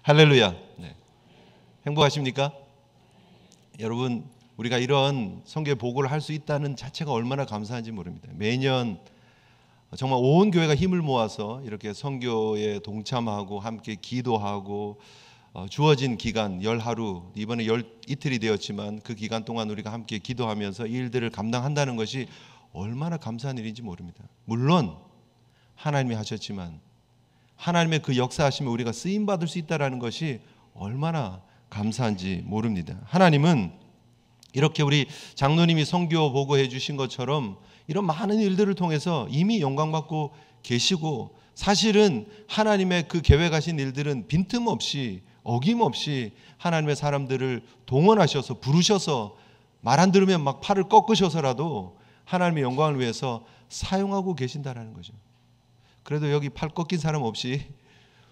할렐루야. 네. 행복하십니까? 여러분, 우리가 이런 선교의 보고를 할 수 있다는 자체가 얼마나 감사한지 모릅니다. 매년 정말 온 교회가 힘을 모아서 이렇게 선교에 동참하고 함께 기도하고 주어진 기간 10하루, 이번에 이틀이 되었지만 그 기간 동안 우리가 함께 기도하면서 이 일들을 감당한다는 것이 얼마나 감사한 일인지 모릅니다. 물론 하나님이 하셨지만 하나님의 그 역사하심에 우리가 쓰임받을 수 있다는 것이 얼마나 감사한지 모릅니다. 하나님은 이렇게 우리 장로님이 선교 보고해 주신 것처럼 이런 많은 일들을 통해서 이미 영광받고 계시고, 사실은 하나님의 그 계획하신 일들은 빈틈없이 어김없이 하나님의 사람들을 동원하셔서 부르셔서 말 안 들으면 막 팔을 꺾으셔서라도 하나님의 영광을 위해서 사용하고 계신다는 거죠. 그래도 여기 팔 꺾인 사람 없이,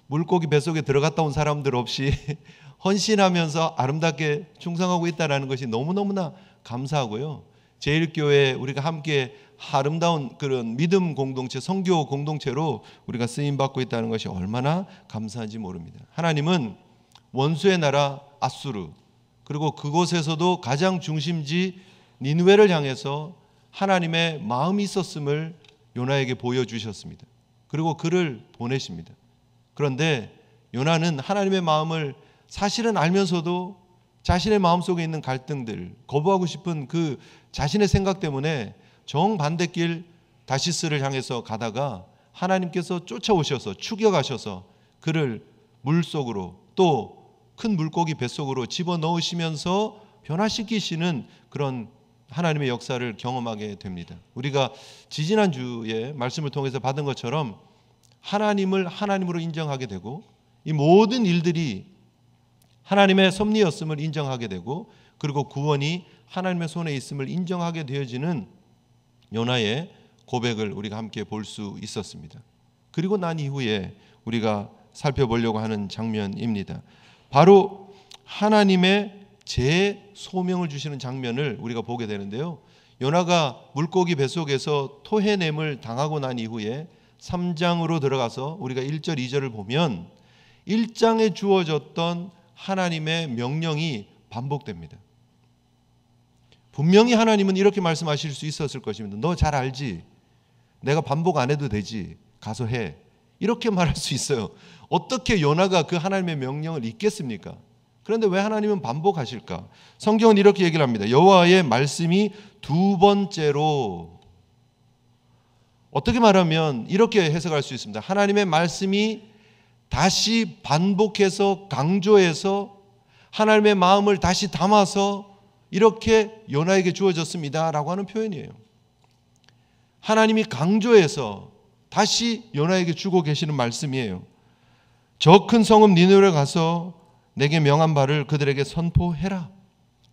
물고기 뱃속에 들어갔다 온 사람들 없이 헌신하면서 아름답게 충성하고 있다는 것이 너무너무나 감사하고요. 제1교회 우리가 함께 아름다운 그런 믿음 공동체, 선교 공동체로 우리가 쓰임받고 있다는 것이 얼마나 감사한지 모릅니다. 하나님은 원수의 나라 아수르, 그리고 그곳에서도 가장 중심지 니느웨를 향해서 하나님의 마음이 있었음을 요나에게 보여주셨습니다. 그리고 그를 보내십니다. 그런데 요나는 하나님의 마음을 사실은 알면서도 자신의 마음속에 있는 갈등들, 거부하고 싶은 그 자신의 생각 때문에 정반대길 다시스를 향해서 가다가 하나님께서 쫓아오셔서 추격하셔서 그를 물속으로, 또 큰 물고기 뱃속으로 집어넣으시면서 변화시키시는 그런 하나님의 역사를 경험하게 됩니다. 우리가 지지난주에 말씀을 통해서 받은 것처럼 하나님을 하나님으로 인정하게 되고, 이 모든 일들이 하나님의 섭리였음을 인정하게 되고, 그리고 구원이 하나님의 손에 있음을 인정하게 되어지는 요나의 고백을 우리가 함께 볼 수 있었습니다. 그리고 난 이후에 우리가 살펴보려고 하는 장면입니다. 바로 하나님의 재소명을 주시는 장면을 우리가 보게 되는데요. 요나가 물고기 뱃속에서 토해냄을 당하고 난 이후에 3장으로 들어가서 우리가 1절 2절을 보면 1장에 주어졌던 하나님의 명령이 반복됩니다. 분명히 하나님은 이렇게 말씀하실 수 있었을 것입니다. 너 잘 알지? 내가 반복 안 해도 되지? 가서 해. 이렇게 말할 수 있어요. 어떻게 요나가 그 하나님의 명령을 잊겠습니까? 그런데 왜 하나님은 반복하실까? 성경은 이렇게 얘기를 합니다. 여호와의 말씀이 두 번째로, 어떻게 말하면 이렇게 해석할 수 있습니다. 하나님의 말씀이 다시 반복해서 강조해서 하나님의 마음을 다시 담아서 이렇게 요나에게 주어졌습니다 라고 하는 표현이에요. 하나님이 강조해서 다시 요나에게 주고 계시는 말씀이에요. 저 큰 성읍 니느웨에 가서 내게 명한 바를 그들에게 선포해라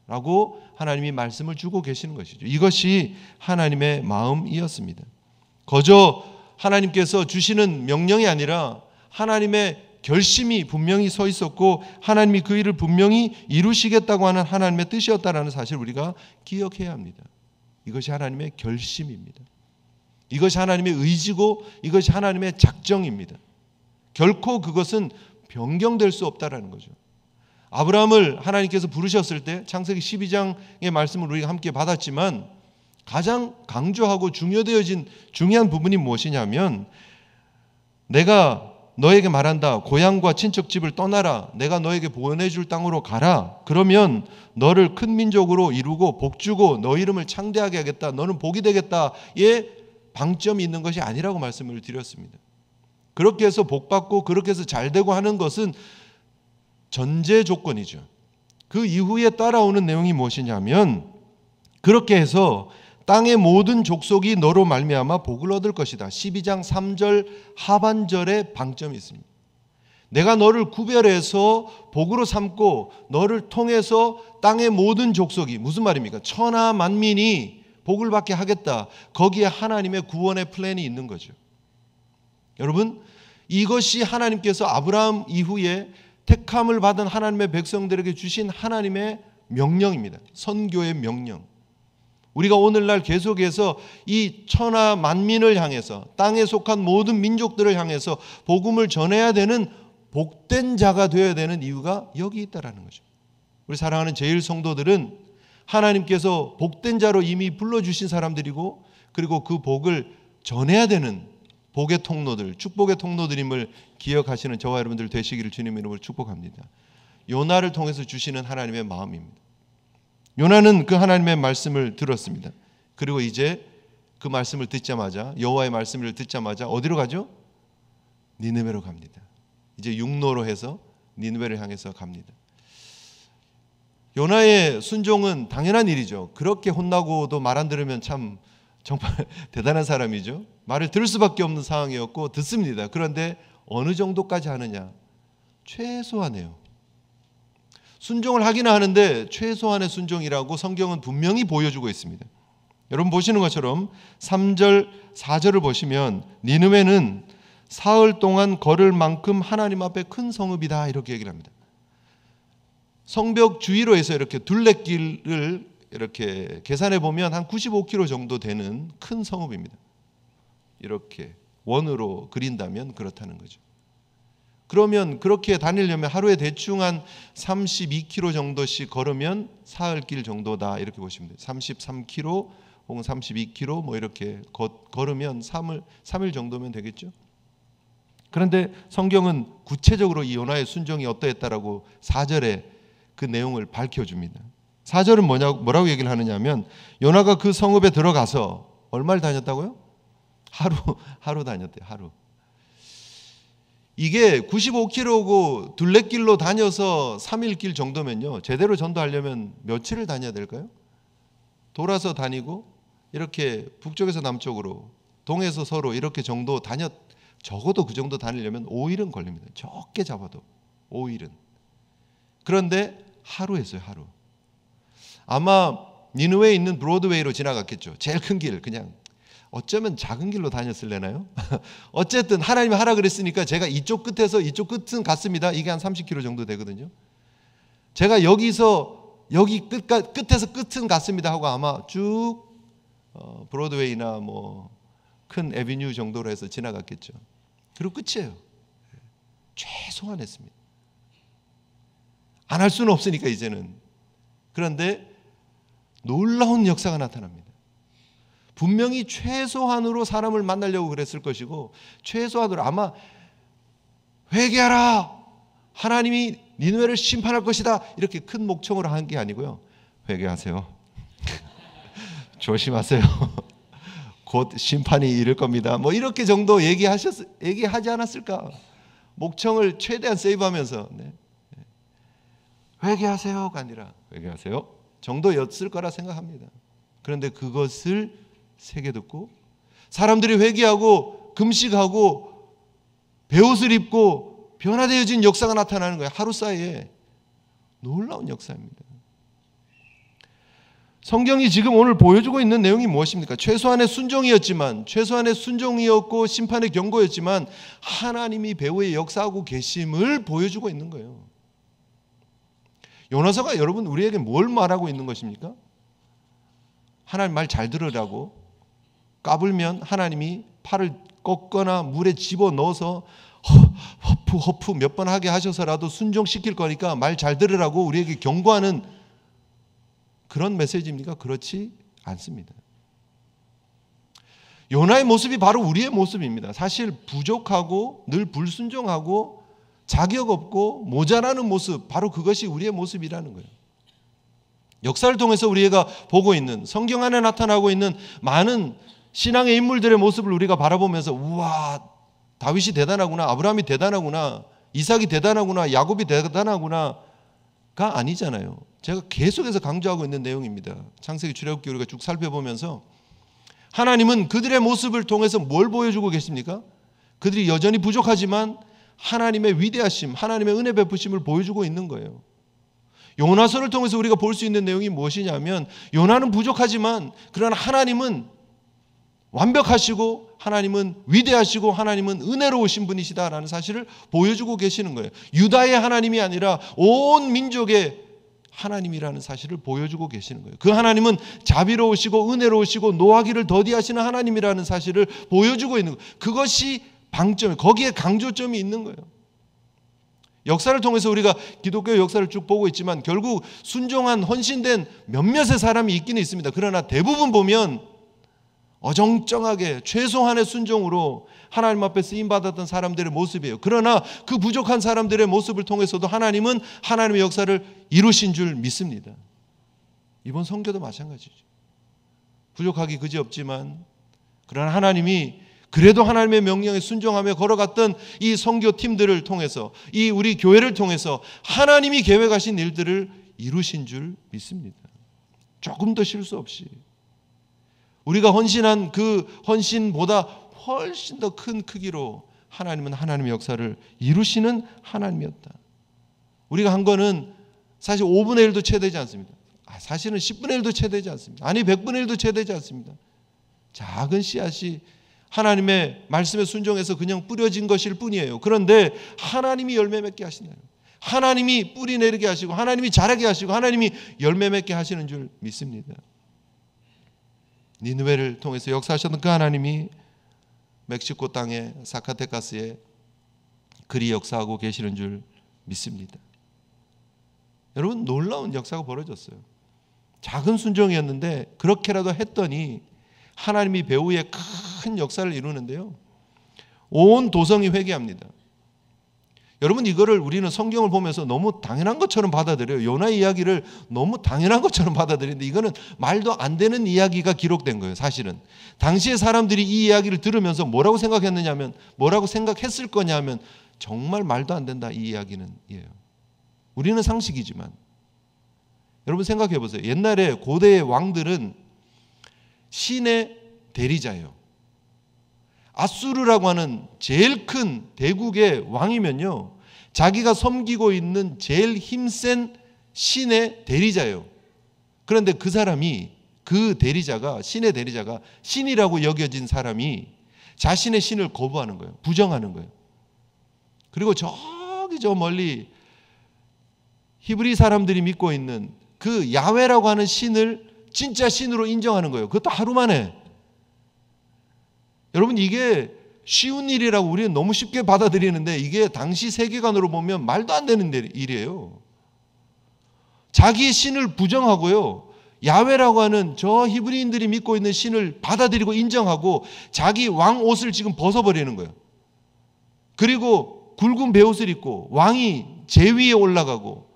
라고 하나님이 말씀을 주고 계시는 것이죠. 이것이 하나님의 마음이었습니다. 거저 하나님께서 주시는 명령이 아니라 하나님의 결심이 분명히 서 있었고, 하나님이 그 일을 분명히 이루시겠다고 하는 하나님의 뜻이었다는 사실을 우리가 기억해야 합니다. 이것이 하나님의 결심입니다. 이것이 하나님의 의지고 이것이 하나님의 작정입니다. 결코 그것은 변경될 수 없다라는 거죠. 아브라함을 하나님께서 부르셨을 때 창세기 12장의 말씀을 우리가 함께 받았지만 가장 강조하고 중요한 부분이 무엇이냐면, 내가 너에게 말한다. 고향과 친척집을 떠나라. 내가 너에게 보내줄 땅으로 가라. 그러면 너를 큰 민족으로 이루고 복주고 너 이름을 창대하게 하겠다. 너는 복이 되겠다의 방점이 있는 것이 아니라고 말씀을 드렸습니다. 그렇게 해서 복받고 그렇게 해서 잘되고 하는 것은 전제 조건이죠. 그 이후에 따라오는 내용이 무엇이냐면, 그렇게 해서 땅의 모든 족속이 너로 말미암아 복을 얻을 것이다. 12장 3절 하반절에 방점이 있습니다. 내가 너를 구별해서 복으로 삼고 너를 통해서 땅의 모든 족속이, 무슨 말입니까? 천하 만민이 복을 받게 하겠다. 거기에 하나님의 구원의 플랜이 있는 거죠. 여러분, 이것이 하나님께서 아브라함 이후에 택함을 받은 하나님의 백성들에게 주신 하나님의 명령입니다. 선교의 명령. 우리가 오늘날 계속해서 이 천하 만민을 향해서, 땅에 속한 모든 민족들을 향해서 복음을 전해야 되는 복된 자가 되어야 되는 이유가 여기 있다라는 거죠. 우리 사랑하는 제일 성도들은 하나님께서 복된 자로 이미 불러주신 사람들이고, 그리고 그 복을 전해야 되는 복의 통로들, 축복의 통로들임을 기억하시는 저와 여러분들 되시기를 주님 이름으로 축복합니다. 요나를 통해서 주시는 하나님의 마음입니다. 요나는 그 하나님의 말씀을 들었습니다. 그리고 이제 그 말씀을 듣자마자, 여호와의 말씀을 듣자마자 어디로 가죠? 니느웨로 갑니다. 이제 육로로 해서 니느웨를 향해서 갑니다. 요나의 순종은 당연한 일이죠. 그렇게 혼나고도 말 안 들으면 참 정말 대단한 사람이죠. 말을 들을 수밖에 없는 상황이었고 듣습니다. 그런데 어느 정도까지 하느냐? 최소한이에요. 순종을 하기는 하는데 최소한의 순종이라고 성경은 분명히 보여주고 있습니다. 여러분 보시는 것처럼 3절 4절을 보시면 니느웨는 사흘 동안 걸을 만큼 하나님 앞에 큰 성읍이다 이렇게 얘기를 합니다. 성벽 주위로 해서 이렇게 둘레길을 이렇게 계산해 보면 한 95km 정도 되는 큰 성읍입니다. 이렇게 원으로 그린다면 그렇다는 거죠. 그러면 그렇게 다니려면 하루에 대충 한 32km 정도씩 걸으면 사흘길 정도다 이렇게 보시면 돼요. 33km 혹은 32km 뭐 이렇게 걸으면 3일 정도면 되겠죠. 그런데 성경은 구체적으로 이 요나의 순종이 어떠했다라고 4절에 그 내용을 밝혀줍니다. 4절은 뭐라고 얘기를 하느냐면 요나가 그 성읍에 들어가서 얼마를 다녔다고요? 하루 다녔대요. 하루. 이게 95km고 둘레길로 다녀서 3일 길 정도면요, 제대로 전도하려면 며칠을 다녀야 될까요? 돌아서 다니고 이렇게 북쪽에서 남쪽으로, 동에서 서로 이렇게 정도 적어도 그 정도 다니려면 5일은 걸립니다. 적게 잡아도 5일은. 그런데 하루 했어요. 하루. 아마 니느웨에 있는 브로드웨이로 지나갔겠죠. 제일 큰 길, 그냥 어쩌면 작은 길로 다녔을래나요? 어쨌든 하나님이 하라 그랬으니까 제가 이쪽 끝에서 이쪽 끝은 갔습니다. 이게 한 30km 정도 되거든요. 제가 여기서 여기 끝에서 끝은 갔습니다 하고 아마 쭉 브로드웨이나 뭐 큰 에비뉴 정도로 해서 지나갔겠죠. 그리고 끝이에요. 최소한 했습니다. 안 할 수는 없으니까 이제는. 그런데 놀라운 역사가 나타납니다. 분명히 최소한으로 사람을 만나려고 그랬을 것이고, 최소한으로 아마 회개하라, 하나님이 니느웨를 심판할 것이다, 이렇게 큰 목청으로 한 게 아니고요, 회개하세요, 조심하세요, 곧 심판이 이를 겁니다, 뭐 이렇게 정도 얘기하지 않았을까. 목청을 최대한 세이브하면서 회개하세요가 아니라 회개하세요 정도였을 거라 생각합니다. 그런데 그것을 새겨 듣고 사람들이 회개하고 금식하고 베옷을 입고 변화되어진 역사가 나타나는 거예요. 하루 사이에. 놀라운 역사입니다. 성경이 지금 오늘 보여주고 있는 내용이 무엇입니까? 최소한의 순종이었고 심판의 경고였지만 하나님이 배후에 역사하고 계심을 보여주고 있는 거예요. 요나서가 여러분 우리에게 뭘 말하고 있는 것입니까? 하나님 말 잘 들으라고. 까불면 하나님이 팔을 꺾거나 물에 집어넣어서 허프 몇 번 하게 하셔서라도 순종시킬 거니까 말 잘 들으라고 우리에게 경고하는 그런 메시지입니까? 그렇지 않습니다. 요나의 모습이 바로 우리의 모습입니다. 사실 부족하고 늘 불순종하고 자격 없고 모자라는 모습, 바로 그것이 우리의 모습이라는 거예요. 역사를 통해서 우리가 보고 있는, 성경 안에 나타나고 있는 많은 신앙의 인물들의 모습을 우리가 바라보면서 우와, 다윗이 대단하구나, 아브라함이 대단하구나, 이삭이 대단하구나, 야곱이 대단하구나가 아니잖아요. 제가 계속해서 강조하고 있는 내용입니다. 창세기 출애굽기 우리가 쭉 살펴보면서 하나님은 그들의 모습을 통해서 뭘 보여주고 계십니까? 그들이 여전히 부족하지만 하나님의 위대하심, 하나님의 은혜 베푸심을 보여주고 있는 거예요. 요나서를 통해서 우리가 볼 수 있는 내용이 무엇이냐면, 요나는 부족하지만 그러나 하나님은 완벽하시고 하나님은 위대하시고 하나님은 은혜로우신 분이시다라는 사실을 보여주고 계시는 거예요. 유다의 하나님이 아니라 온 민족의 하나님이라는 사실을 보여주고 계시는 거예요. 그 하나님은 자비로우시고 은혜로우시고 노하기를 더디하시는 하나님이라는 사실을 보여주고 있는 거예요. 그것이 방점, 거기에 강조점이 있는 거예요. 역사를 통해서 우리가 기독교의 역사를 쭉 보고 있지만 결국 순종한 헌신된 몇몇의 사람이 있기는 있습니다. 그러나 대부분 보면 어정쩡하게 최소한의 순종으로 하나님 앞에 쓰임받았던 사람들의 모습이에요. 그러나 그 부족한 사람들의 모습을 통해서도 하나님은 하나님의 역사를 이루신 줄 믿습니다. 이번 선교도 마찬가지죠. 부족하기 그지없지만 그러나 하나님이 그래도 하나님의 명령에 순종하며 걸어갔던 이 선교팀들을 통해서 이 우리 교회를 통해서 하나님이 계획하신 일들을 이루신 줄 믿습니다. 조금 더 실수 없이 우리가 헌신한 그 헌신보다 훨씬 더 큰 크기로 하나님은 하나님의 역사를 이루시는 하나님이었다. 우리가 한 거는 사실 5분의 1도 채 되지 않습니다. 사실은 10분의 1도 채 되지 않습니다. 아니 100분의 1도 채 되지 않습니다. 작은 씨앗이 하나님의 말씀에 순종해서 그냥 뿌려진 것일 뿐이에요. 그런데 하나님이 열매 맺게 하시나요? 하나님이 뿌리 내리게 하시고 하나님이 자라게 하시고 하나님이 열매 맺게 하시는 줄 믿습니다. 니느웨를 통해서 역사하셨던 그 하나님이 멕시코 땅의 사카테카스에 그리 역사하고 계시는 줄 믿습니다. 여러분 놀라운 역사가 벌어졌어요. 작은 순종이었는데 그렇게라도 했더니 하나님이 배후에 큰 역사를 이루는데요. 온 도성이 회개합니다. 여러분 이거를 우리는 성경을 보면서 너무 당연한 것처럼 받아들여요. 요나 이야기를 너무 당연한 것처럼 받아들이는데 이거는 말도 안 되는 이야기가 기록된 거예요. 사실은 당시의 사람들이 이 이야기를 들으면서 뭐라고 생각했느냐면 뭐라고 생각했을 거냐면 정말 말도 안 된다 이 이야기는 이에요. 우리는 상식이지만 여러분 생각해 보세요. 옛날에 고대의 왕들은 신의 대리자예요. 아수르라고 하는 제일 큰 대국의 왕이면요, 자기가 섬기고 있는 제일 힘센 신의 대리자예요. 그런데 그 사람이, 그 대리자가, 신의 대리자가, 신이라고 여겨진 사람이 자신의 신을 거부하는 거예요. 부정하는 거예요. 그리고 저기 저 멀리 히브리 사람들이 믿고 있는 그 야훼라고 하는 신을 진짜 신으로 인정하는 거예요. 그것도 하루 만에. 여러분 이게 쉬운 일이라고 우리는 너무 쉽게 받아들이는데 이게 당시 세계관으로 보면 말도 안 되는 일이에요. 자기의 신을 부정하고요, 야훼라고 하는 저 히브리인들이 믿고 있는 신을 받아들이고 인정하고 자기 왕 옷을 지금 벗어버리는 거예요. 그리고 굵은 베옷을 입고 왕이 제위에 올라가고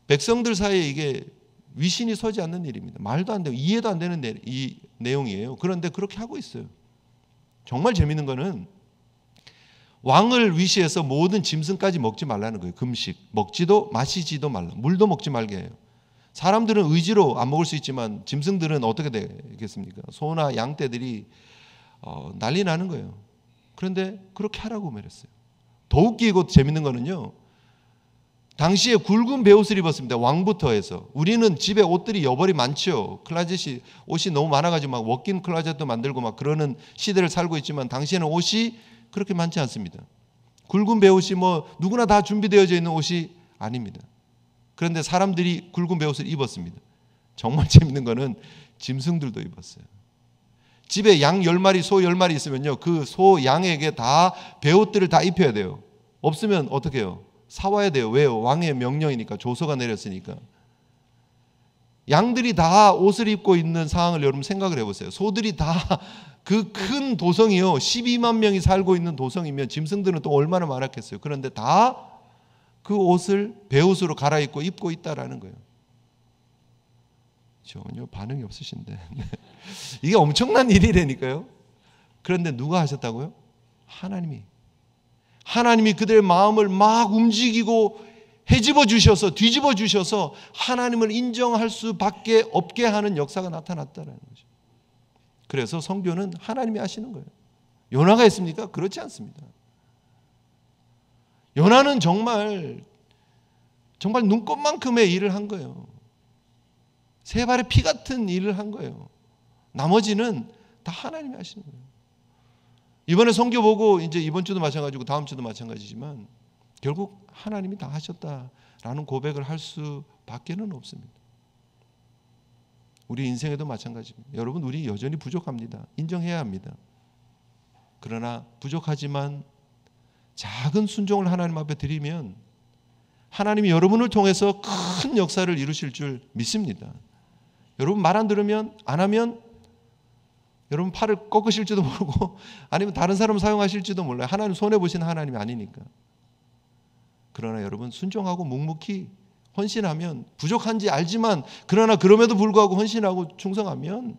백성들 사이에 이게 위신이 서지 않는 일입니다. 말도 안 되고 이해도 안 되는 이 내용이에요. 그런데 그렇게 하고 있어요. 정말 재밌는 거는 왕을 위시해서 모든 짐승까지 먹지 말라는 거예요. 금식. 먹지도 마시지도 말라. 물도 먹지 말게 해요. 사람들은 의지로 안 먹을 수 있지만 짐승들은 어떻게 되겠습니까? 소나 양떼들이 난리 나는 거예요. 그런데 그렇게 하라고 말했어요. 더 웃기고 재밌는 거는요, 당시에 굵은 베옷을 입었습니다. 왕부터 해서. 우리는 집에 옷들이 여벌이 많죠. 클라젯이 옷이 너무 많아가지고 막 워킹 클라젯도 만들고 막 그러는 시대를 살고 있지만 당시에는 옷이 그렇게 많지 않습니다. 굵은 베옷이 뭐 누구나 다 준비되어져 있는 옷이 아닙니다. 그런데 사람들이 굵은 베옷을 입었습니다. 정말 재밌는 거는 짐승들도 입었어요. 집에 양 10마리, 소 10마리 있으면요, 그 소, 양에게 다 베옷들을 다 입혀야 돼요. 없으면 어떻게 해요? 사와야 돼요. 왜요? 왕의 명령이니까, 조서가 내렸으니까. 양들이 다 옷을 입고 있는 상황을 여러분 생각을 해보세요. 소들이 다 그 큰 도성이요, 12만 명이 살고 있는 도성이면 짐승들은 또 얼마나 많았겠어요. 그런데 다 그 옷을 베옷으로 갈아입고 입고 있다라는 거예요. 전혀 반응이 없으신데 이게 엄청난 일이라니까요. 그런데 누가 하셨다고요? 하나님이 그들의 마음을 막 움직이고 헤집어 주셔서, 뒤집어 주셔서 하나님을 인정할 수밖에 없게 하는 역사가 나타났다는 거죠. 그래서 선교는 하나님이 하시는 거예요. 요나가 했습니까? 그렇지 않습니다. 요나는 정말 눈꼽만큼의 일을 한 거예요. 세 발의 피 같은 일을 한 거예요. 나머지는 다 하나님이 하시는 거예요. 이번에 선교 보고 이제 이번 주도 마찬가지고 다음 주도 마찬가지지만 결국 하나님이 다 하셨다라는 고백을 할 수밖에는 없습니다. 우리 인생에도 마찬가지입니다. 여러분, 우리 여전히 부족합니다. 인정해야 합니다. 그러나 부족하지만 작은 순종을 하나님 앞에 드리면 하나님이 여러분을 통해서 큰 역사를 이루실 줄 믿습니다. 여러분 말 안 들으면, 안 하면 여러분 팔을 꺾으실지도 모르고 아니면 다른 사람 사용하실지도 몰라요. 하나님 손해보시는 하나님이 아니니까. 그러나 여러분 순종하고 묵묵히 헌신하면, 부족한지 알지만 그러나 그럼에도 불구하고 헌신하고 충성하면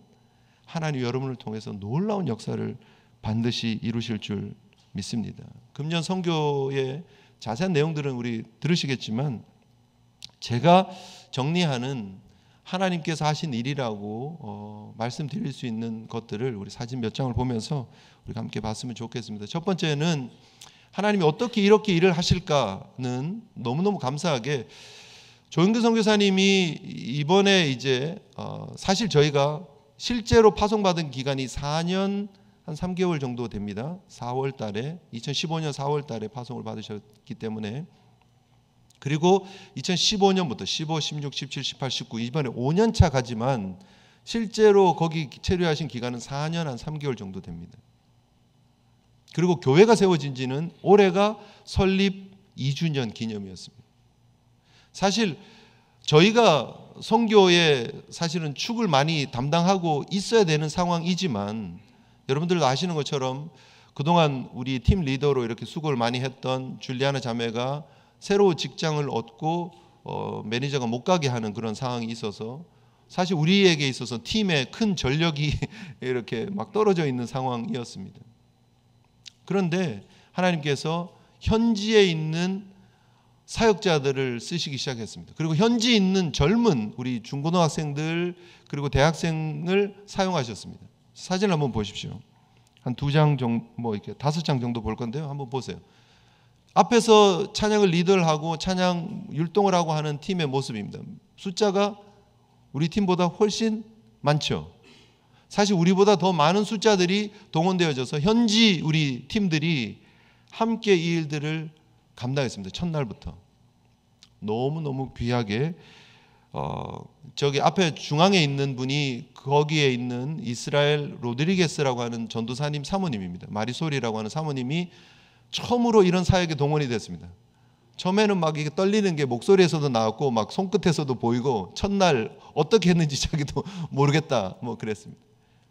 하나님 여러분을 통해서 놀라운 역사를 반드시 이루실 줄 믿습니다. 금년 선교의 자세한 내용들은 우리 들으시겠지만 제가 정리하는 하나님께서 하신 일이라고 말씀드릴 수 있는 것들을 우리 사진 몇 장을 보면서 우리가 함께 봤으면 좋겠습니다. 첫 번째는 하나님이 어떻게 이렇게 일을 하실까는 너무너무 감사하게 조영규 선교사님이 이번에 이제 사실 저희가 실제로 파송받은 기간이 4년 한 3개월 정도 됩니다. 4월 달에 2015년 4월 달에 파송을 받으셨기 때문에, 그리고 2015년부터 15, 16, 17, 18, 19 이번에 5년 차 가지만 실제로 거기 체류하신 기간은 4년 한 3개월 정도 됩니다. 그리고 교회가 세워진 지는 올해가 설립 2주년 기념이었습니다. 사실 저희가 선교에 사실은 축을 많이 담당하고 있어야 되는 상황이지만 여러분들도 아시는 것처럼 그동안 우리 팀 리더로 이렇게 수고를 많이 했던 줄리아나 자매가 새로 직장을 얻고 매니저가 못 가게 하는 그런 상황이 있어서 사실 우리에게 있어서 팀에 큰 전력이 이렇게 막 떨어져 있는 상황이었습니다. 그런데 하나님께서 현지에 있는 사역자들을 쓰시기 시작했습니다. 그리고 현지에 있는 젊은 우리 중고등학생들 그리고 대학생을 사용하셨습니다. 사진을 한번 보십시오. 한 2장 정도, 뭐 이렇게 5장 정도 볼 건데요. 한번 보세요. 앞에서 찬양을 리더를 하고 찬양 율동을 하고 하는 팀의 모습입니다. 숫자가 우리 팀보다 훨씬 많죠. 사실 우리보다 더 많은 숫자들이 동원되어져서 현지 우리 팀들이 함께 이 일들을 감당했습니다. 첫날부터 너무너무 귀하게 저기 앞에 중앙에 있는 분이 거기에 있는 이스라엘 로드리게스라고 하는 전도사님 사모님입니다. 마리솔이라고 하는 사모님이 처음으로 이런 사역에 동원이 됐습니다. 처음에는 막 이게 떨리는 게 목소리에서도 나왔고 막 손끝에서도 보이고 첫날 어떻게 했는지 자기도 모르겠다 뭐 그랬습니다.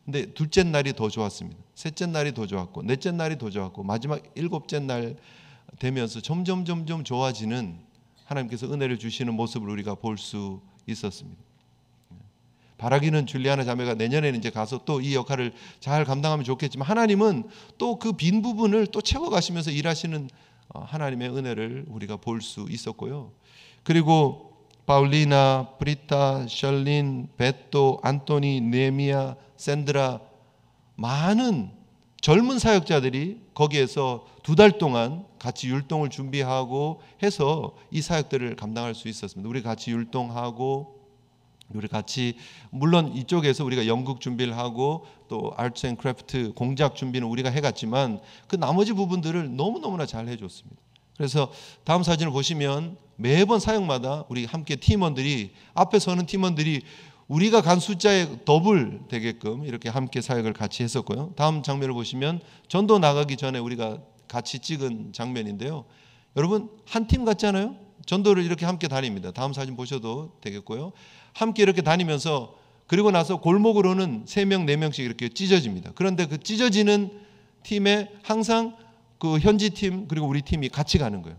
근데 둘째 날이 더 좋았습니다. 셋째 날이 더 좋았고 넷째 날이 더 좋았고 마지막 7째 날 되면서 점점 좋아지는 하나님께서 은혜를 주시는 모습을 우리가 볼 수 있었습니다. 바라기는 줄리아나 자매가 내년에는 이제 가서 또 이 역할을 잘 감당하면 좋겠지만 하나님은 또 그 빈 부분을 또 채워가시면서 일하시는 하나님의 은혜를 우리가 볼 수 있었고요. 그리고 파울리나, 브리타, 셜린, 베토, 안토니, 네미야, 샌드라 많은 젊은 사역자들이 거기에서 2달 동안 같이 율동을 준비하고 해서 이 사역들을 감당할 수 있었습니다. 우리 같이 율동하고 우리 같이 물론 이쪽에서 우리가 연극 준비를 하고 또 아트 앤 크래프트 공작 준비는 우리가 해갔지만 그 나머지 부분들을 너무너무나 잘 해줬습니다. 그래서 다음 사진을 보시면 매번 사역마다 우리 함께 팀원들이 앞에 서는 팀원들이 우리가 간 숫자의 더블 되게끔 이렇게 함께 사역을 같이 했었고요. 다음 장면을 보시면 전도 나가기 전에 우리가 같이 찍은 장면인데요. 여러분 한 팀 같잖아요. 전도를 이렇게 함께 다닙니다. 다음 사진 보셔도 되겠고요. 함께 이렇게 다니면서 그리고 나서 골목으로는 3명, 4명씩 이렇게 찢어집니다. 그런데 그 찢어지는 팀에 항상 그 현지 팀 그리고 우리 팀이 같이 가는 거예요.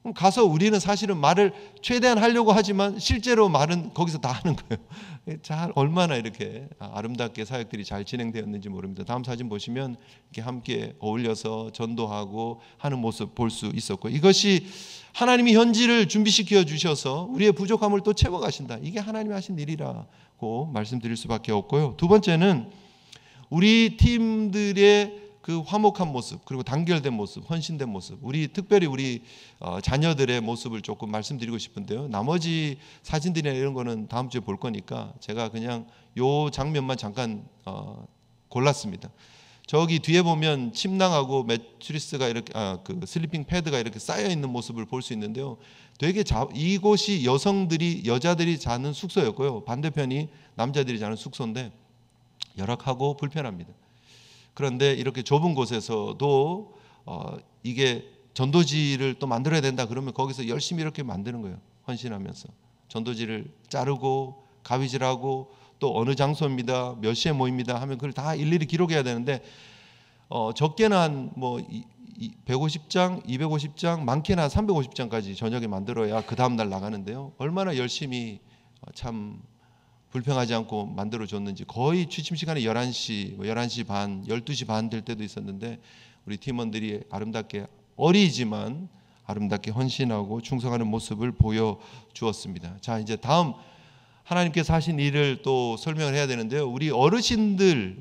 그럼 가서 우리는 사실은 말을 최대한 하려고 하지만 실제로 말은 거기서 다 하는 거예요. 잘 얼마나 이렇게 아름답게 사역들이 잘 진행되었는지 모릅니다. 다음 사진 보시면 이렇게 함께 어울려서 전도하고 하는 모습 볼 수 있었고 이것이 하나님이 현지를 준비시켜 주셔서 우리의 부족함을 또 채워 가신다. 이게 하나님이 하신 일이라고 말씀드릴 수밖에 없고요. 두 번째는 우리 팀들의 그 화목한 모습 그리고 단결된 모습, 헌신된 모습, 우리 특별히 우리 자녀들의 모습을 조금 말씀드리고 싶은데요. 나머지 사진들이나 이런 거는 다음 주에 볼 거니까 제가 그냥 요 장면만 잠깐 골랐습니다. 저기 뒤에 보면 침낭하고 매트리스가 이렇게 그 슬리핑 패드가 이렇게 쌓여 있는 모습을 볼 수 있는데요. 되게 이곳이 여자들이 자는 숙소였고요. 반대편이 남자들이 자는 숙소인데 열악하고 불편합니다. 그런데 이렇게 좁은 곳에서도 이게 전도지를 또 만들어야 된다 그러면 거기서 열심히 이렇게 만드는 거예요. 헌신하면서 전도지를 자르고 가위질하고 또 어느 장소입니다, 몇 시에 모입니다 하면 그걸 다 일일이 기록해야 되는데 적게는 한 뭐 150장, 250장, 많게는 한 350장까지 저녁에 만들어야 그 다음 날 나가는데요. 얼마나 열심히 참 불평하지 않고 만들어줬는지 거의 취침 시간이 11시, 11시 반, 12시 반 될 때도 있었는데 우리 팀원들이 아름답게 어리지만 아름답게 헌신하고 충성하는 모습을 보여주었습니다. 자, 이제 다음 하나님께서 하신 일을 또 설명을 해야 되는데요. 우리 어르신들,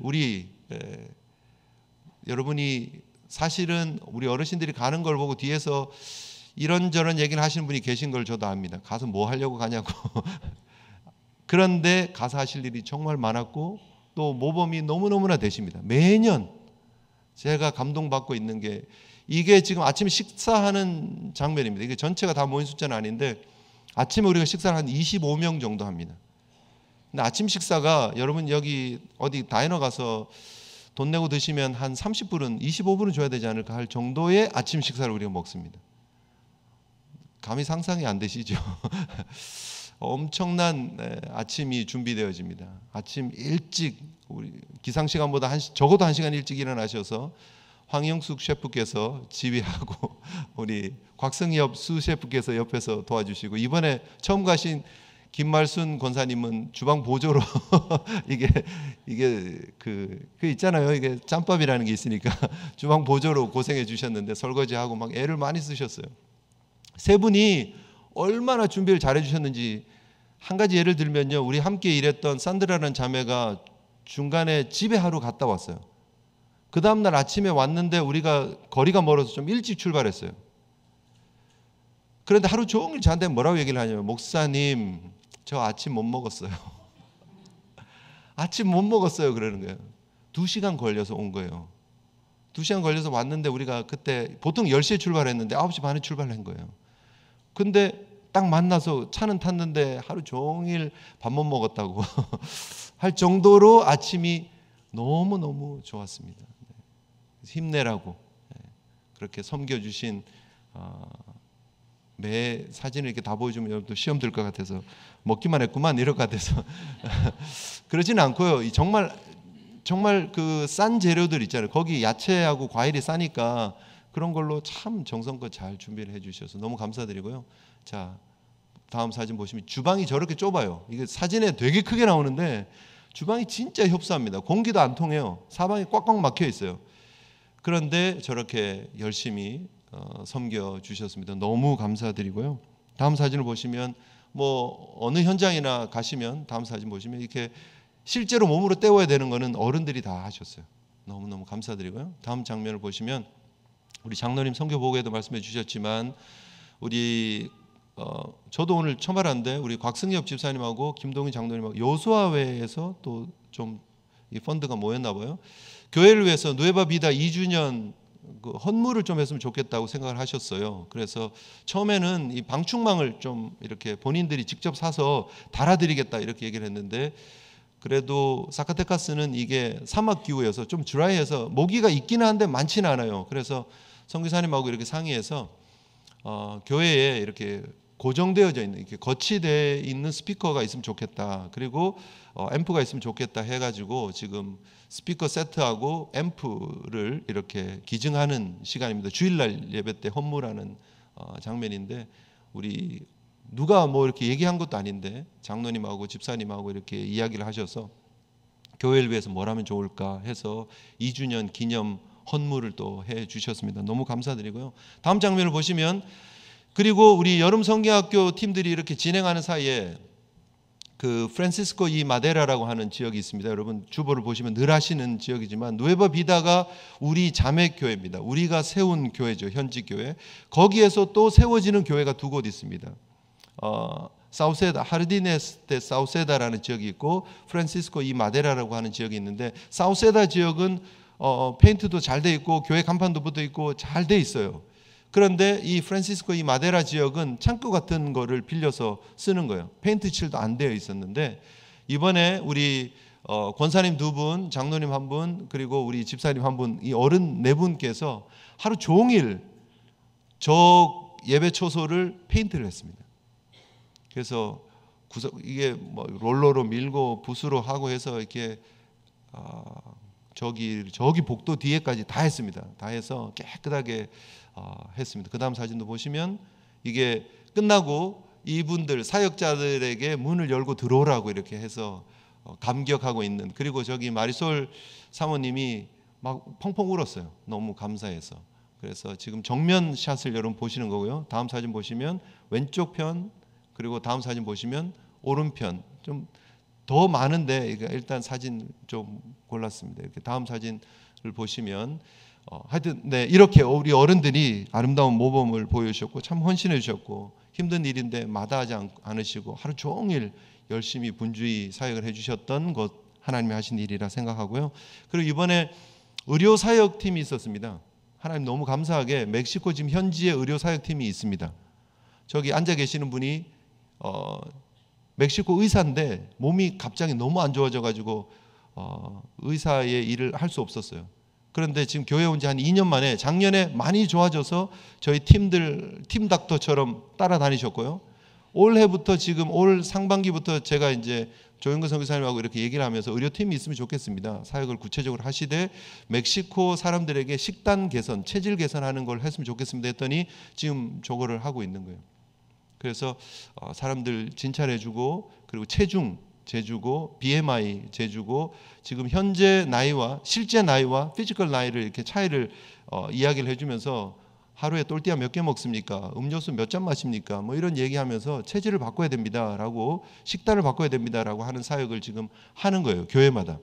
여러분이 사실은 우리 어르신들이 가는 걸 보고 뒤에서 이런저런 얘기를 하시는 분이 계신 걸 저도 압니다. 가서 뭐 하려고 가냐고. 그런데 가서 하실 일이 정말 많았고 또 모범이 너무너무나 되십니다. 매년 제가 감동받고 있는 게 이게 지금 아침 식사하는 장면입니다. 이게 전체가 다 모인 숫자는 아닌데 아침에 우리가 식사를 한 25명 정도 합니다. 근데 아침 식사가 여러분 여기 어디 다이너 가서 돈 내고 드시면 한 30불은 25불은 줘야 되지 않을까 할 정도의 아침 식사를 우리가 먹습니다. 감히 상상이 안 되시죠? 엄청난 아침이 준비되어집니다. 아침 일찍 우리 기상 시간보다 적어도 1시간 일찍 일어나셔서 황영숙 셰프께서 지휘하고 우리 곽승엽 수 셰프께서 옆에서 도와주시고 이번에 처음 가신 김말순 권사님은 주방 보조로 이게 그 있잖아요. 이게 짬밥이라는 게 있으니까 주방 보조로 고생해 주셨는데 설거지하고 막 애를 많이 쓰셨어요. 세 분이 얼마나 준비를 잘해 주셨는지 한 가지 예를 들면요. 우리 함께 일했던 산드라라는 자매가 중간에 집에 하루 갔다 왔어요. 그 다음날 아침에 왔는데 우리가 거리가 멀어서 좀 일찍 출발했어요. 그런데 하루 종일 저한테 뭐라고 얘기를 하냐면 목사님 저 아침 못 먹었어요. 아침 못 먹었어요 그러는 거예요. 2시간 걸려서 온 거예요. 2시간 걸려서 왔는데 우리가 그때 보통 10시에 출발했는데 9시 반에 출발한 거예요. 근데 딱 만나서 차는 탔는데 하루 종일 밥 못 먹었다고 할 정도로 아침이 너무너무 좋았습니다. 힘내라고 그렇게 섬겨주신 매 사진을 이렇게 다 보여주면 여러분도 시험 들 것 같아서 먹기만 했구만 이럴 것 같아서 그러진 않고요. 정말 그 싼 재료들 있잖아요. 거기 야채하고 과일이 싸니까 그런 걸로 참 정성껏 잘 준비를 해주셔서 너무 감사드리고요. 자, 다음 사진 보시면 주방이 저렇게 좁아요. 이게 사진에 되게 크게 나오는데 주방이 진짜 협소합니다. 공기도 안 통해요. 사방이 꽉꽉 막혀 있어요. 그런데 저렇게 열심히 섬겨 주셨습니다. 너무 감사드리고요. 다음 사진을 보시면 뭐 어느 현장이나 가시면 다음 사진 보시면 이렇게 실제로 몸으로 때워야 되는 거는 어른들이 다 하셨어요. 너무너무 감사드리고요. 다음 장면을 보시면 우리 장로님 선교 보고에도 말씀해 주셨지만 우리 저도 오늘 처음 알았는데 우리 곽승엽 집사님하고 김동희 장로님하고 여수아회에서 또 좀 이 펀드가 모였나 봐요. 교회를 위해서 누에바 비다 2주년 그 헌물을 좀 했으면 좋겠다고 생각을 하셨어요. 그래서 처음에는 이 방충망을 좀 이렇게 본인들이 직접 사서 달아드리겠다 이렇게 얘기를 했는데 그래도 사카테카스는 이게 사막 기후여서 좀 드라이해서 모기가 있기는 한데 많지는 않아요. 그래서 선교사님하고 이렇게 상의해서 교회에 이렇게 고정되어져 있는 이렇게 거치되어 있는 스피커가 있으면 좋겠다. 그리고 앰프가 있으면 좋겠다 해가지고 지금 스피커 세트하고 앰프를 이렇게 기증하는 시간입니다. 주일날 예배 때 헌물하는 장면인데 우리 누가 뭐 이렇게 얘기한 것도 아닌데 장로님하고 집사님하고 이렇게 이야기를 하셔서 교회를 위해서 뭘 하면 좋을까 해서 2주년 기념 헌물을 또 해 주셨습니다. 너무 감사드리고요. 다음 장면을 보시면 그리고 우리 여름 성경학교 팀들이 이렇게 진행하는 사이에 그 프란시스코 이 마데라라고 하는 지역이 있습니다. 여러분 주보를 보시면 늘 하시는 지역이지만 누에바 비다가 우리 자매 교회입니다. 우리가 세운 교회죠. 현지 교회. 거기에서 또 세워지는 교회가 두 곳 있습니다. 사우세다 하르디네스 데 사우세다라는 지역이 있고 프란시스코 이 마데라라고 하는 지역이 있는데 사우세다 지역은 페인트도 잘 돼 있고 교회 간판도 붙어 있고 잘 돼 있어요. 그런데 이 프란시스코 이 마데라 지역은 창고 같은 거를 빌려서 쓰는 거예요. 페인트 칠도 안 되어 있었는데 이번에 우리 권사님 두 분, 장로님 한 분, 그리고 우리 집사님 한 분, 이 어른 네 분께서 하루 종일 저 예배 초소를 페인트를 했습니다. 그래서 이게 뭐 롤러로 밀고 붓으로 하고 해서 이렇게 저기 복도 뒤에까지 다 했습니다. 다 해서 깨끗하게 했습니다. 그 다음 사진도 보시면 이게 끝나고 이분들 사역자들에게 문을 열고 들어오라고 이렇게 해서 감격하고 있는, 그리고 저기 마리솔 사모님이 막 펑펑 울었어요. 너무 감사해서. 그래서 지금 정면 샷을 여러분 보시는 거고요. 다음 사진 보시면 왼쪽 편, 그리고 다음 사진 보시면 오른편, 좀 더 많은데 일단 사진 좀 골랐습니다. 이렇게 다음 사진을 보시면 하여튼 네, 이렇게 우리 어른들이 아름다운 모범을 보여주셨고 참 헌신해 주셨고, 힘든 일인데 마다하지 않으시고 하루 종일 열심히 분주히 사역을 해주셨던 것 하나님이 하신 일이라 생각하고요. 그리고 이번에 의료 사역팀이 있었습니다. 하나님 너무 감사하게 멕시코 지금 현지에 의료 사역팀이 있습니다. 저기 앉아 계시는 분이 멕시코 의사인데 몸이 갑자기 너무 안 좋아져 가지고 의사의 일을 할 수 없었어요. 그런데 지금 교회 온 지 한 2년 만에 작년에 많이 좋아져서 저희 팀 닥터처럼 따라다니셨고요. 올해부터 지금 올 상반기부터 제가 이제 조영근 선교사님하고 이렇게 얘기를 하면서 의료팀이 있으면 좋겠습니다. 사역을 구체적으로 하시되 멕시코 사람들에게 식단 개선, 체질 개선하는 걸 했으면 좋겠습니다 했더니 지금 저거를 하고 있는 거예요. 그래서 사람들 진찰해주고, 그리고 체중 재주고, BMI 재주고, 지금 현재 나이와 실제 나이와 피지컬 나이를 이렇게 차이를 이야기를 해주면서 하루에 또르띠아 몇 개 먹습니까? 음료수 몇 잔 마십니까? 뭐 이런 얘기하면서 체질을 바꿔야 됩니다라고, 식단을 바꿔야 됩니다라고 하는 사역을 지금 하는 거예요. 교회마다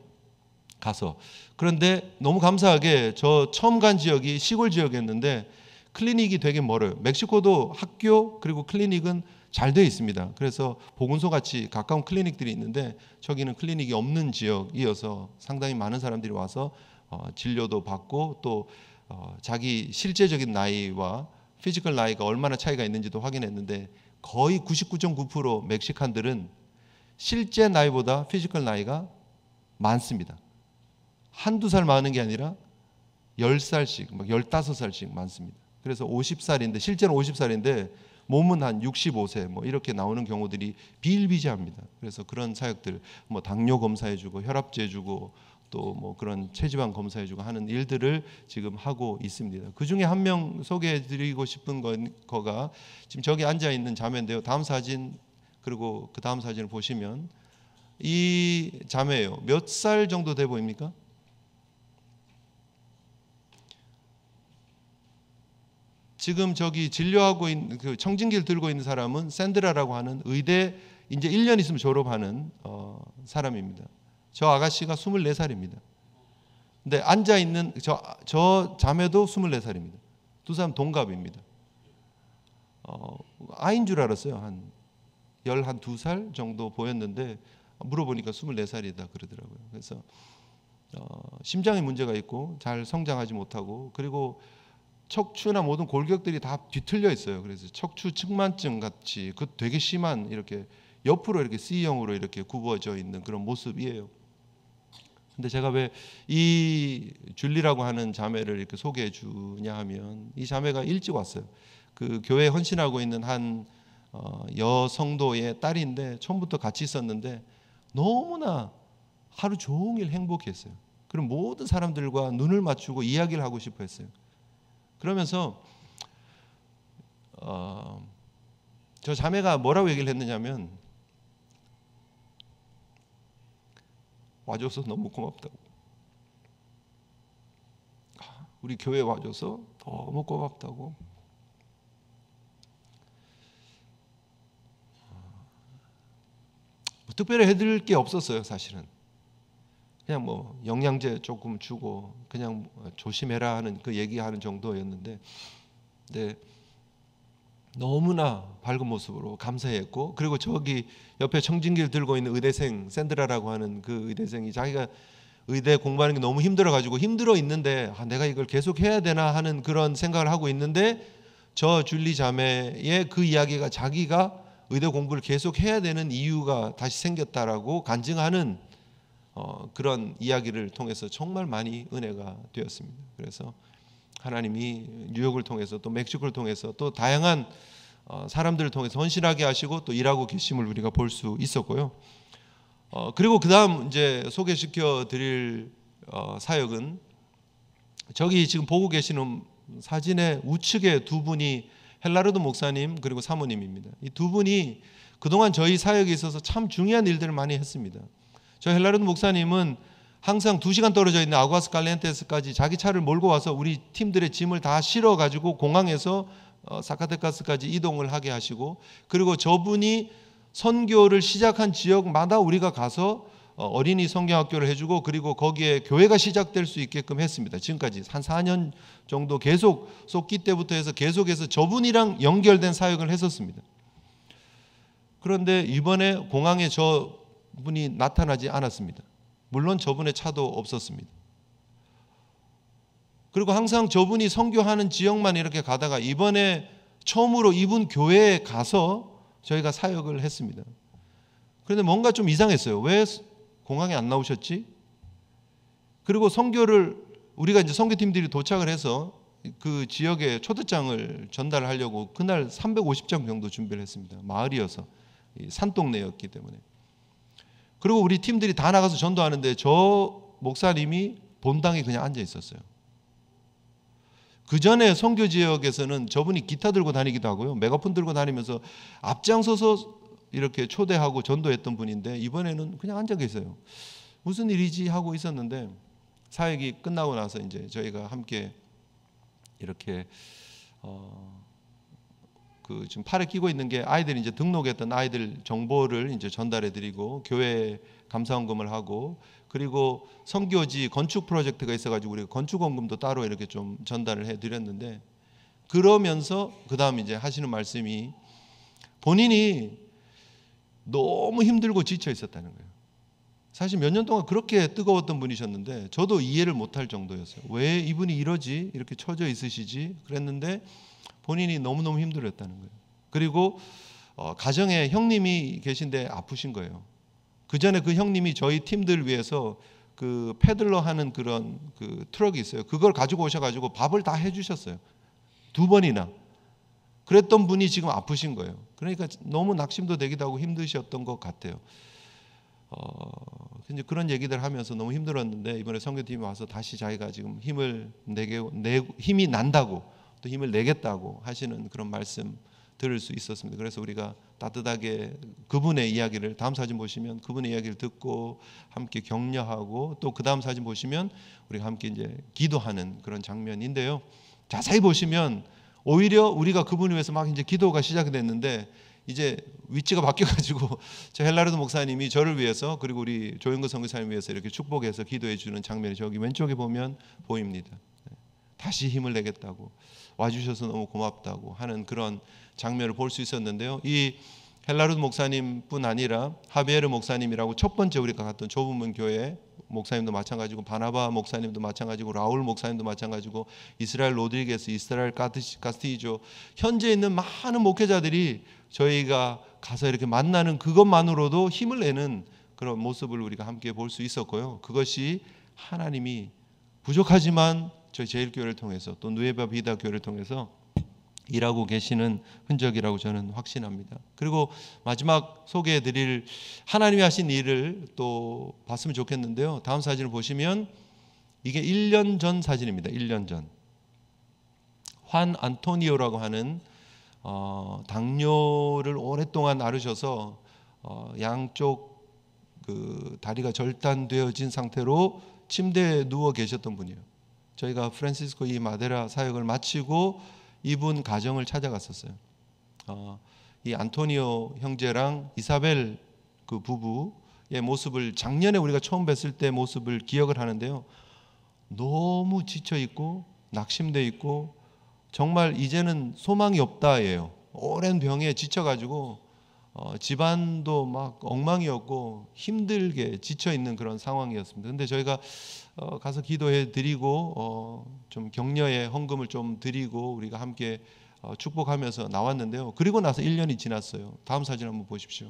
가서. 그런데 너무 감사하게 저 처음 간 지역이 시골 지역이었는데 클리닉이 되게 멀어요. 멕시코도 학교 그리고 클리닉은 잘 되어 있습니다. 그래서 보건소 같이 가까운 클리닉들이 있는데 저기는 클리닉이 없는 지역이어서 상당히 많은 사람들이 와서 진료도 받고 또 자기 실제적인 나이와 피지컬 나이가 얼마나 차이가 있는지도 확인했는데 거의 99.9% 멕시칸들은 실제 나이보다 피지컬 나이가 많습니다. 한두 살 많은 게 아니라 10살씩, 막 15살씩 많습니다. 그래서 50살인데 실제는 50살인데 몸은 한 65세 뭐 이렇게 나오는 경우들이 비일비재합니다. 그래서 그런 사역들, 뭐 당뇨 검사해주고 혈압 재주고 또 뭐 그런 체지방 검사해주고 하는 일들을 지금 하고 있습니다. 그 중에 한 명 소개해드리고 싶은 거가 지금 저기 앉아 있는 자매인데요. 다음 사진 그리고 그 다음 사진을 보시면 이 자매예요. 몇 살 정도 돼 보입니까? 지금 저기 진료하고 있는 그 청진기를 들고 있는 사람은 샌드라라고 하는 의대 이제 1년 있으면 졸업하는 사람입니다. 저 아가씨가 24살입니다. 근데 앉아 있는 저 자매도 24살입니다. 두 사람 동갑입니다. 아인 줄 알았어요. 한 12살 정도 보였는데 물어보니까 24살이다 그러더라고요. 그래서 심장에 문제가 있고 잘 성장하지 못하고, 그리고 척추나 모든 골격들이 다 뒤틀려 있어요. 그래서 척추 측만증 같이 그 되게 심한 이렇게 옆으로 이렇게 C형으로 이렇게 굽어져 있는 그런 모습이에요. 근데 제가 왜 이 줄리라고 하는 자매를 이렇게 소개해 주냐 하면 이 자매가 일찍 왔어요. 그 교회에 헌신하고 있는 한 여성도의 딸인데 처음부터 같이 있었는데 너무나 하루 종일 행복했어요. 그럼 모든 사람들과 눈을 맞추고 이야기를 하고 싶어 했어요. 그러면서 저 자매가 뭐라고 얘기를 했느냐면 와줘서 너무 고맙다고, 우리 교회 와줘서 너무 고맙다고, 뭐 특별히 해드릴 게 없었어요. 사실은 그냥 뭐 영양제 조금 주고 그냥 조심해라 하는 그 얘기하는 정도였는데, 네, 너무나 밝은 모습으로 감사했고, 그리고 저기 옆에 청진기를 들고 있는 의대생 샌드라라고 하는 그 의대생이 자기가 의대 공부하는 게 너무 힘들어가지고 힘들어 있는데 내가 이걸 계속 해야 되나 하는 그런 생각을 하고 있는데 저 줄리 자매의 그 이야기가 자기가 의대 공부를 계속 해야 되는 이유가 다시 생겼다라고 간증하는 그런 이야기를 통해서 정말 많이 은혜가 되었습니다. 그래서 하나님이 뉴욕을 통해서 또 멕시코를 통해서 또 다양한 사람들을 통해서 헌신하게 하시고 또 일하고 계심을 우리가 볼 수 있었고요. 그리고 그 다음 이제 소개시켜 드릴 사역은 저기 지금 보고 계시는 사진의 우측에 두 분이 헬라르도 목사님 그리고 사모님입니다. 이 두 분이 그동안 저희 사역에 있어서 참 중요한 일들을 많이 했습니다. 저 헬라르도 목사님은 항상 2시간 떨어져 있는 아구아스칼리엔테스까지 자기 차를 몰고 와서 우리 팀들의 짐을 다 실어가지고 공항에서 사카테카스까지 이동을 하게 하시고, 그리고 저분이 선교를 시작한 지역마다 우리가 가서 어린이 성경학교를 해주고 그리고 거기에 교회가 시작될 수 있게끔 했습니다. 지금까지 한 4년 정도 계속 쏟기 때부터 해서 계속해서 저분이랑 연결된 사역을 했었습니다. 그런데 이번에 공항에 저분이 나타나지 않았습니다. 물론 저분의 차도 없었습니다. 그리고 항상 저분이 선교하는 지역만 이렇게 가다가 이번에 처음으로 이분 교회에 가서 저희가 사역을 했습니다. 그런데 뭔가 좀 이상했어요. 왜 공항에 안 나오셨지? 그리고 선교를 우리가 이제 선교팀들이 도착을 해서 그 지역에 초대장을 전달하려고 그날 350장 정도 준비를 했습니다. 마을이어서 산동네였기 때문에. 그리고 우리 팀들이 다 나가서 전도하는데 저 목사님이 본당에 그냥 앉아 있었어요. 그 전에 선교 지역에서는 저분이 기타 들고 다니기도 하고요, 메가폰 들고 다니면서 앞장서서 이렇게 초대하고 전도했던 분인데 이번에는 그냥 앉아 계세요. 무슨 일이지 하고 있었는데 사역이 끝나고 나서 이제 저희가 함께 이렇게 그 지금 팔에 끼고 있는 게 아이들이 이제 등록했던 아이들 정보를 이제 전달해드리고 교회 감사헌금을 하고, 그리고 선교지 건축 프로젝트가 있어가지고 우리가 건축헌금도 따로 이렇게 좀 전달을 해드렸는데, 그러면서 그 다음 이제 하시는 말씀이 본인이 너무 힘들고 지쳐 있었다는 거예요. 사실 몇 년 동안 그렇게 뜨거웠던 분이셨는데 저도 이해를 못할 정도였어요. 왜 이분이 이러지? 이렇게 처져 있으시지? 그랬는데 본인이 너무너무 힘들었다는 거예요. 그리고 가정에 형님이 계신데 아프신 거예요. 그 전에 그 형님이 저희 팀들 위해서 그 패들러 하는 그런 그 트럭이 있어요. 그걸 가지고 오셔가지고 밥을 다 해주셨어요. 2번이나. 그랬던 분이 지금 아프신 거예요. 그러니까 너무 낙심도 되기도 하고 힘드셨던 것 같아요. 이제 그런 얘기들 하면서 너무 힘들었는데 이번에 선교팀이 와서 다시 자기가 지금 힘이 난다고 또 힘을 내겠다고 하시는 그런 말씀 들을 수 있었습니다. 그래서 우리가 따뜻하게 그분의 이야기를, 다음 사진 보시면 그분의 이야기를 듣고 함께 격려하고, 또 그 다음 사진 보시면 우리가 함께 이제 기도하는 그런 장면인데요. 자세히 보시면 오히려 우리가 그분을 위해서 막 이제 기도가 시작이 됐는데 이제 위치가 바뀌어가지고 저 헬라르도 목사님이 저를 위해서 그리고 우리 조영근 선교사님 위해서 이렇게 축복해서 기도해 주는 장면이 저기 왼쪽에 보면 보입니다. 다시 힘을 내겠다고 와주셔서 너무 고맙다고 하는 그런 장면을 볼 수 있었는데요. 이 헬라르도 목사님뿐 아니라 하비에르 목사님이라고 첫 번째 우리가 갔던 좁은 교회 목사님도 마찬가지고, 바나바 목사님도 마찬가지고, 라울 목사님도 마찬가지고, 이스라엘 로드리게스, 이스라엘 카스티조, 현재 있는 많은 목회자들이 저희가 가서 이렇게 만나는 그것만으로도 힘을 내는 그런 모습을 우리가 함께 볼 수 있었고요. 그것이 하나님이 부족하지만 저희 제일교회를 통해서 또 누에바 비다 교회를 통해서 일하고 계시는 흔적이라고 저는 확신합니다. 그리고 마지막 소개해드릴 하나님이 하신 일을 또 봤으면 좋겠는데요. 다음 사진을 보시면 이게 1년 전 사진입니다. 1년 전 환 안토니오라고 하는 당뇨를 오랫동안 앓으셔서 양쪽 그 다리가 절단되어진 상태로 침대에 누워 계셨던 분이에요. 저희가 프란시스코 이 마데라 사역을 마치고 이분 가정을 찾아갔었어요. 이 안토니오 형제랑 이사벨 그 부부의 모습을 작년에 우리가 처음 뵀을 때 모습을 기억을 하는데요. 너무 지쳐 있고 낙심돼 있고 정말 이제는 소망이 없다예요. 오랜 병에 지쳐가지고 집안도 막 엉망이었고 힘들게 지쳐 있는 그런 상황이었습니다. 근데 저희가 가서 기도해 드리고 좀 격려의 헌금을 좀 드리고 우리가 함께 축복하면서 나왔는데요. 그리고 나서 1년이 지났어요. 다음 사진 한번 보십시오.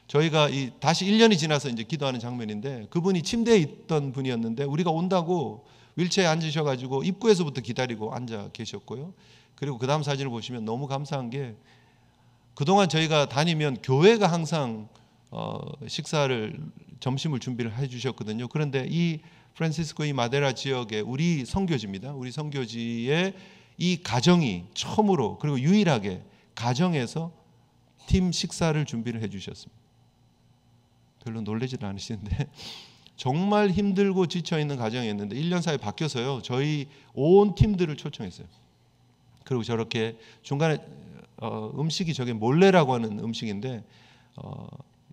저희가 다시 1년이 지나서 이제 기도하는 장면인데 그분이 침대에 있던 분이었는데 우리가 온다고 윌체어에 앉으셔가지고 입구에서부터 기다리고 앉아 계셨고요. 그리고 그 다음 사진을 보시면 너무 감사한 게 그동안 저희가 다니면 교회가 항상 식사를 점심을 준비를 해주셨거든요. 그런데 이 프란시스코 이 마데라 지역의 우리 선교지입니다. 우리 선교지의 이 가정이 처음으로 그리고 유일하게 가정에서 팀 식사를 준비를 해주셨습니다. 별로 놀라지는 않으시는데 정말 힘들고 지쳐있는 가정이었는데 1년 사이에 바뀌어서요. 저희 온 팀들을 초청했어요. 그리고 저렇게 중간에 음식이 저게 몰레라고 하는 음식인데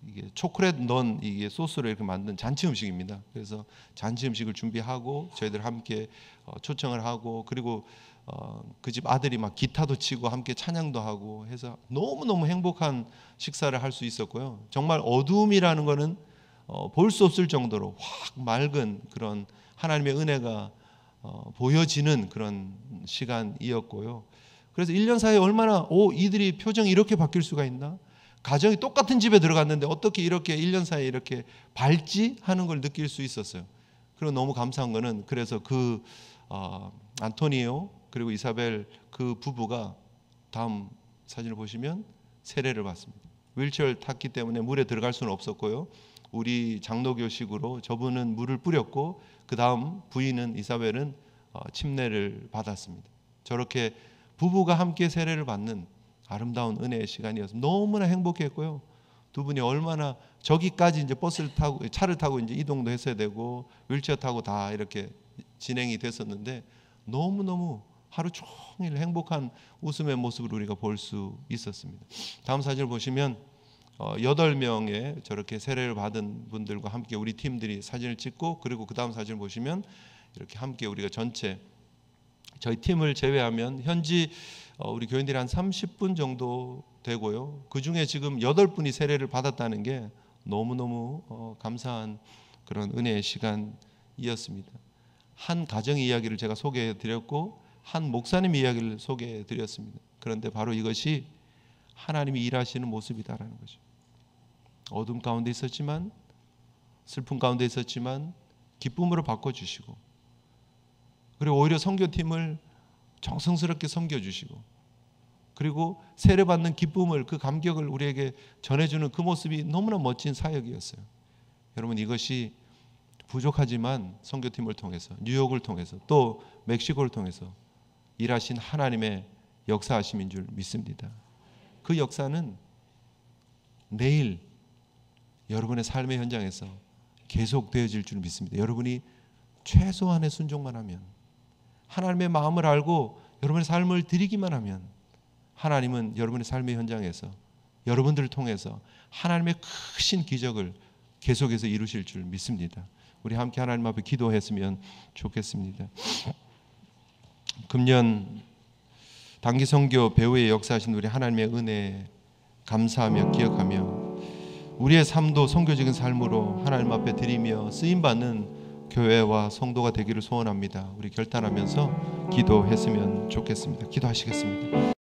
이게 초콜릿 넣은 이게 소스로 이렇게 만든 잔치 음식입니다. 그래서 잔치 음식을 준비하고 저희들 함께 초청을 하고 그리고 그 집 아들이 막 기타도 치고 함께 찬양도 하고 해서 너무너무 행복한 식사를 할 수 있었고요. 정말 어두움이라는 거는 볼 수 없을 정도로 확 맑은 그런 하나님의 은혜가 보여지는 그런 시간이었고요. 그래서 1년 사이에 얼마나 이들이 표정이 이렇게 바뀔 수가 있나? 가정이 똑같은 집에 들어갔는데 어떻게 이렇게 1년 사이에 이렇게 밝지? 하는 걸 느낄 수 있었어요. 그리고 너무 감사한 거는 그래서 그 안토니오 그리고 이사벨 그 부부가 다음 사진을 보시면 세례를 받습니다. 휠체어를 탔기 때문에 물에 들어갈 수는 없었고요. 우리 장로교식으로 저분은 물을 뿌렸고 그 다음 부인은 이사벨은 침례를 받았습니다. 저렇게 부부가 함께 세례를 받는 아름다운 은혜의 시간이었습니다. 너무나 행복했고요. 두 분이 얼마나 저기까지 이제 버스를 타고 차를 타고 이제 이동도 했어야 되고 휠체어 타고 다 이렇게 진행이 됐었는데 너무너무 하루 종일 행복한 웃음의 모습을 우리가 볼 수 있었습니다. 다음 사진을 보시면 8명의 저렇게 세례를 받은 분들과 함께 우리 팀들이 사진을 찍고 그리고 그 다음 사진을 보시면 이렇게 함께 우리가 전체 저희 팀을 제외하면 현지 우리 교인들이 한 30분 정도 되고요. 그 중에 지금 8분이 세례를 받았다는 게 너무너무 감사한 그런 은혜의 시간이었습니다. 한 가정의 이야기를 제가 소개해 드렸고 한 목사님 이야기를 소개해 드렸습니다. 그런데 바로 이것이 하나님이 일하시는 모습이다라는 거죠. 어둠 가운데 있었지만 슬픔 가운데 있었지만 기쁨으로 바꿔주시고 그리고 오히려 선교팀을 정성스럽게 섬겨주시고 그리고 세례받는 기쁨을 그 감격을 우리에게 전해주는 그 모습이 너무나 멋진 사역이었어요. 여러분 이것이 부족하지만 선교팀을 통해서 뉴욕을 통해서 또 멕시코를 통해서 일하신 하나님의 역사하심인 줄 믿습니다. 그 역사는 내일 여러분의 삶의 현장에서 계속되어질 줄 믿습니다. 여러분이 최소한의 순종만 하면 하나님의 마음을 알고 여러분의 삶을 드리기만 하면 하나님은 여러분의 삶의 현장에서 여러분들을 통해서 하나님의 크신 기적을 계속해서 이루실 줄 믿습니다. 우리 함께 하나님 앞에 기도했으면 좋겠습니다. 금년 단기 선교 배후에 역사하신 우리 하나님의 은혜 감사하며 기억하며 우리의 삶도 선교적인 삶으로 하나님 앞에 드리며 쓰임받는 교회와 성도가 되기를 소원합니다. 우리 결단하면서 기도했으면 좋겠습니다. 기도하시겠습니다.